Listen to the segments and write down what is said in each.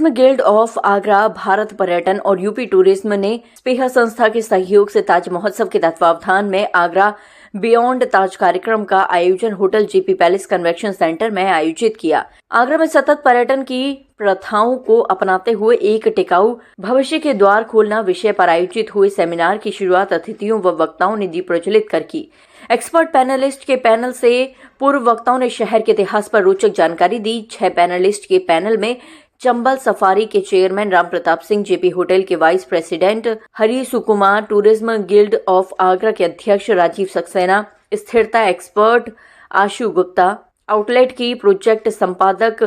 Tourism guild of Agra, Bharat पर्यटन और UP tourism ने स्पेहा संस्था के सहयोग से ताज महोत्सव के तत्वावधान में आगरा बियॉन्ड ताज कार्यक्रम का आयोजन hotel JP palace convention centre में आयोजित किया। आगरा में सतत पर्यटन की प्रथाओं को अपनाते हुए एक टिकाऊ भविष्य के द्वार खोलना विषय पर आयोजित हुए सेमिनार की शुरुआत अतिथियों व वक्ताओं ने दीप प्रज्वलित कर की। एक्सपर्ट पैनलिस्ट के पैनल से पूर्व वक्ताओं ने शहर के इतिहास पर रोचक जानकारी दी। 6 पैनलिस्ट के पैनल में चंबल सफारी के chairman Ram Pratap Singh, JP hotel के vice president Hari Sukumar, tourism guild of Agra के अध्यक्ष राजीव सक्सेना, स्थिरता एक्सपर्ट आशु गुप्ता, आउटलेट की प्रोजेक्ट संपादक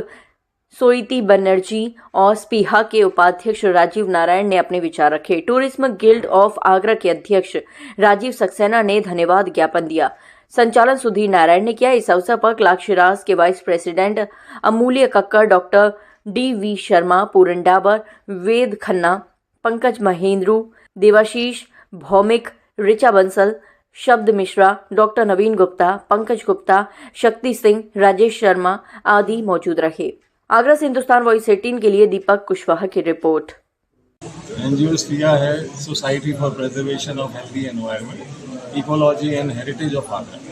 सोईती बनर्जी और स्पीहा के उपाध्यक्ष राजीव नारायण ने अपने विचार रखे। टूरिज्म गिल्ड ऑफ आगरा के अध्यक्ष राजीव सक्सेना ने धन्यवाद ज्ञापन दिया। संचालन सुधीर नारायण ने किया। इस अवसर पर क्लार्क शिराज के वाइस प्रेसिडेंट अमूल्य कक्कड़, डॉक्टर डी.वी. शर्मा, पूरन डाबर, वेद खन्ना, पंकज महेंद्रू, देवाशीष भौमिक, ऋचा बंसल, शब्द मिश्रा, डॉक्टर नवीन गुप्ता, पंकज गुप्ता, शक्ति सिंह, राजेश शर्मा आदि मौजूद रहे। आगरा से हिंदुस्तान वॉइस 18 के लिए दीपक कुशवाहा की रिपोर्ट। एनजीओ स्पीहा है society for preservation of healthy environment, ecology and heritage of Agra.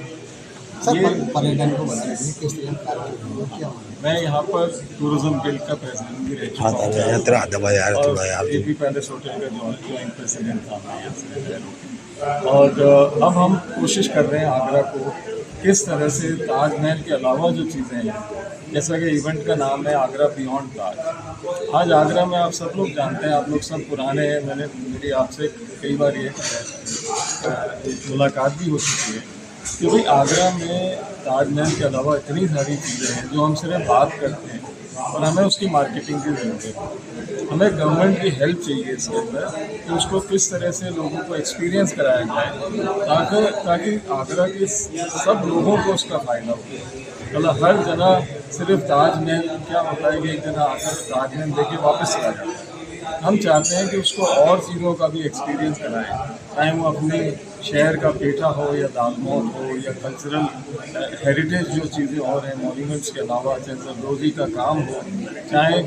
ये पर्यटन को बढ़ाने के लिए किस तरह का कार्य क्या होगा? मैं यहाँ पर टूरिज्म गिल्ड का प्रेसिडेंट भी रह चुका हूँ और जेपी पैलेस होटल का ज्वाइंट प्रेसिडेंट था मैं यहाँ से। और अब हम कोशिश कर रहे हैं आगरा को किस तरह से ताजमहल के अलावा जो चीज़ें हैं, जैसा कि इवेंट का नाम है आगरा बियॉन्ड ताज। आज आगरा में आप सब लोग जानते हैं, आप लोग सब पुराने हैं, मेरी आपसे कई बार ये मुलाकात भी हो चुकी है कि भाई आगरा में ताजमहल के अलावा इतनी सारी चीज़ें हैं जो हम सिर्फ बात करते हैं और हमें उसकी मार्केटिंग की ज़रूरत है। हमें गवर्नमेंट की हेल्प चाहिए इसके अंदर कि उसको किस तरह से लोगों को एक्सपीरियंस कराया जाए ताकि आगरा के सब लोगों को उसका फ़ायदा हो। मतलब हर जगह सिर्फ ताजमहल क्या होता है कि एक जना आकर ताजमहल देके वापस चला जाता है। हम चाहते हैं कि उसको और चीज़ों का भी एक्सपीरियंस कराएं, चाहे वो अपने शहर का पेठा हो या दालमोट हो या कल्चरल हेरिटेज जो चीज़ें और हैं मॉन्यूमेंट्स के अलावा, चाहे जरदोजी का काम हो, चाहे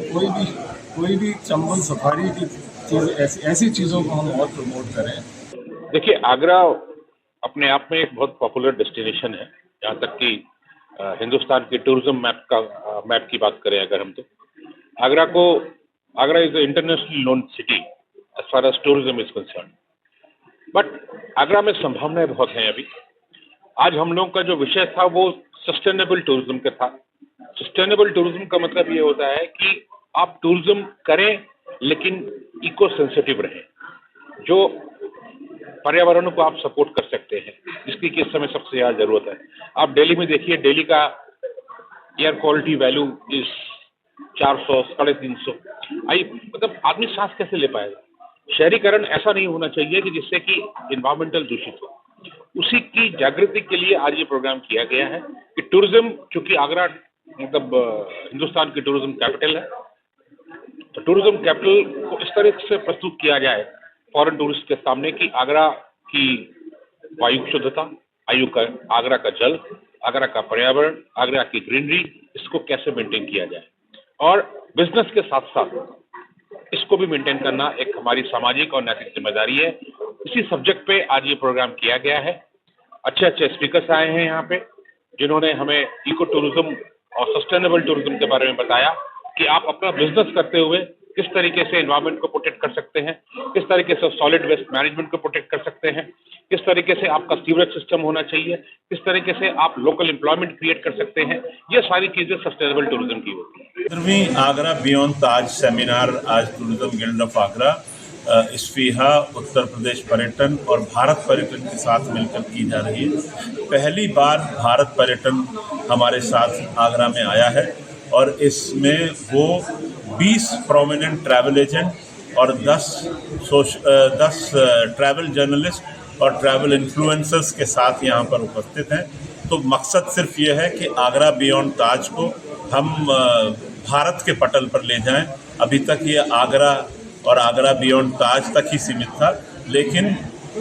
कोई भी चंबल सफारी की चीज़, ऐसी चीज़ों को हम और प्रमोट करें। देखिए, आगरा अपने आप में एक बहुत पॉपुलर डेस्टिनेशन है। यहाँ तक कि हिंदुस्तान के टूरिज्म मैप की बात करें अगर हम, तो Agra is internationally known city as far as tourism is concern. But Agra में संभावनाएं बहुत हैं अभी। आज हम लोगों का जो विषय था वो सस्टेनेबल टूरिज्म का था। सस्टेनेबल टूरिज्म का मतलब ये होता है कि आप टूरिज्म करें लेकिन इको सेंसिटिव रहें, जो पर्यावरण को आप सपोर्ट कर सकते हैं, जिसकी कि इस समय सबसे ज़्यादा जरूरत है। आप दिल्ली में देखिए, दिल्ली का एयर क्वालिटी वैल्यू इज 400, 350। मतलब आदमी सांस कैसे ले पाएगा? शहरीकरण ऐसा नहीं होना चाहिए कि जिससे कि इन्वायरमेंटल दूषित हो। उसी की जागृति के लिए आज ये प्रोग्राम किया गया है कि टूरिज्म, चूंकि आगरा मतलब हिंदुस्तान की टूरिज्म कैपिटल है, तो टूरिज्म कैपिटल को इस तरह से प्रस्तुत किया जाए फॉरेन टूरिस्ट के सामने कि आगरा की वायु शुद्धता, आगरा का जल, आगरा का पर्यावरण, आगरा की ग्रीनरी, इसको कैसे मेंटेन किया जाए और बिजनेस के साथ साथ इसको भी मेंटेन करना एक हमारी सामाजिक और नैतिक जिम्मेदारी है। इसी सब्जेक्ट पे आज ये प्रोग्राम किया गया है। अच्छे स्पीकर्स आए हैं यहाँ पे, जिन्होंने हमें इको टूरिज्म और सस्टेनेबल टूरिज्म के बारे में बताया कि आप अपना बिजनेस करते हुए किस तरीके से एनवायरनमेंट को प्रोटेक्ट कर सकते हैं, किस तरीके से सॉलिड वेस्ट मैनेजमेंट को प्रोटेक्ट कर सकते हैं, किस तरीके से आपका सीवरेज सिस्टम होना चाहिए, किस तरीके से आप लोकल एम्प्लॉयमेंट क्रिएट कर सकते हैं। ये सारी चीजें सस्टेनेबल टूरिज्म की होती है। 15वीं आगरा बियॉन्ड ताज सेमिनार आज tourism guild of Agra, स्पीहा, Uttar Pradesh पर्यटन और भारत पर्यटन के साथ मिलकर की जा रही है। पहली बार भारत पर्यटन हमारे साथ आगरा में आया है और इसमें वो 20 प्रोमिनेंट ट्रैवल एजेंट और 10 ट्रैवल जर्नलिस्ट और ट्रैवल इन्फ्लुएंसर्स के साथ यहाँ पर उपस्थित हैं। तो मकसद सिर्फ ये है कि आगरा बियॉन्ड ताज को हम भारत के पटल पर ले जाएं। अभी तक ये आगरा और आगरा बियॉन्ड ताज तक ही सीमित था, लेकिन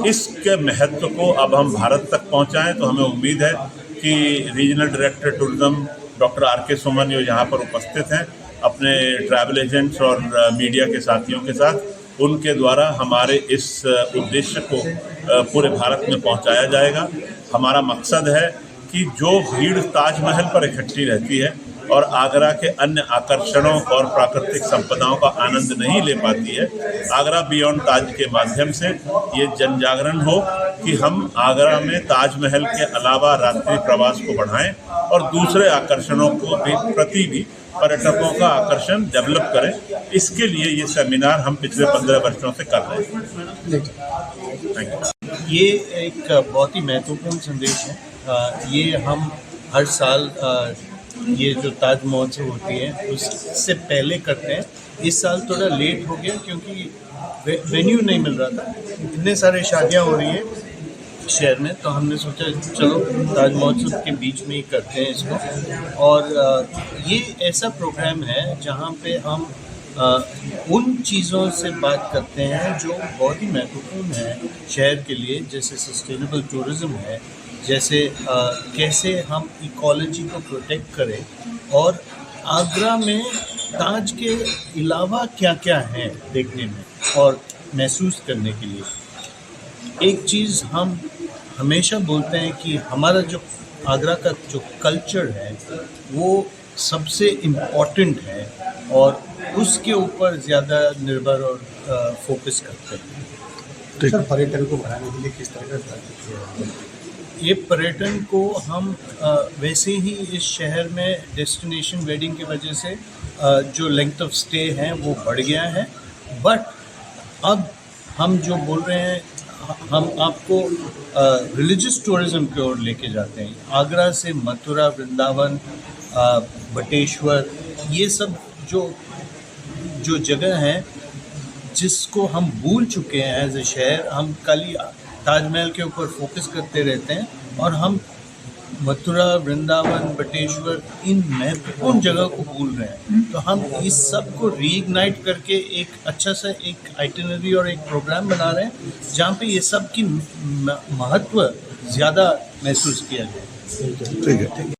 इसके महत्व को अब हम भारत तक पहुँचाएँ। तो हमें उम्मीद है कि regional director tourism doctor R के सुमन जो यहाँ पर उपस्थित हैं, अपने ट्रैवल एजेंट्स और मीडिया के साथियों के साथ। उनके द्वारा हमारे इस उद्देश्य को पूरे भारत में पहुंचाया जाएगा। हमारा मकसद है कि जो भीड़ ताजमहल पर इकट्ठी रहती है और आगरा के अन्य आकर्षणों और प्राकृतिक संपदाओं का आनंद नहीं ले पाती है, आगरा बियॉन्ड ताज के माध्यम से ये जन जागरण हो कि हम आगरा में ताजमहल के अलावा रात्रि प्रवास को बढ़ाएं और दूसरे आकर्षणों को भी पर्यटकों का आकर्षण डेवलप करें। इसके लिए ये सेमिनार हम पिछले 15 वर्षों से कर रहे हैं। Thank you. ये एक बहुत ही महत्वपूर्ण संदेश है। ये हम हर साल ये जो ताज महोत्सव होती है उससे पहले करते हैं। इस साल थोड़ा लेट हो गया क्योंकि वेन्यू नहीं मिल रहा था। इतने सारे शादियां हो रही हैं शहर में, तो हमने सोचा चलो ताज महोत्सव के बीच में ही करते हैं इसको। और ये ऐसा प्रोग्राम है जहाँ पे हम उन चीज़ों से बात करते हैं जो बहुत ही महत्वपूर्ण है शहर के लिए, जैसे सस्टेनेबल टूरिज़्म है, जैसे कैसे हम इकोलॉजी को प्रोटेक्ट करें, और आगरा में ताज के अलावा क्या क्या है देखने में और महसूस करने के लिए। एक चीज़ हम हमेशा बोलते हैं कि हमारा जो आगरा का जो कल्चर है वो सबसे इम्पॉर्टेंट है और उसके ऊपर ज़्यादा निर्भर और फोकस करते हैं। सर, पर्यटन को बढ़ाने के लिए किस तरह का किया? ये पर्यटन को हम वैसे ही इस शहर में डेस्टिनेशन वेडिंग की वजह से जो लेंथ ऑफ स्टे है वो बढ़ गया है, बट अब हम जो बोल रहे हैं हम आपको रिलीजियस टूरिज़्म की ओर लेके जाते हैं। आगरा से मथुरा, वृंदावन, बटेश्वर, ये सब जो जगह हैं जिसको हम भूल चुके हैं एज ए शहर। हम खाली ताजमहल के ऊपर फोकस करते रहते हैं और हम मथुरा, वृंदावन, बटेश्वर, इन महत्वपूर्ण जगह को भूल रहे हैं। तो हम इस सब को रीइग्नाइट करके एक अच्छा सा एक आइटिनरी और एक प्रोग्राम बना रहे हैं जहाँ पे ये सब की महत्व ज़्यादा महसूस किया जाए। ठीक है।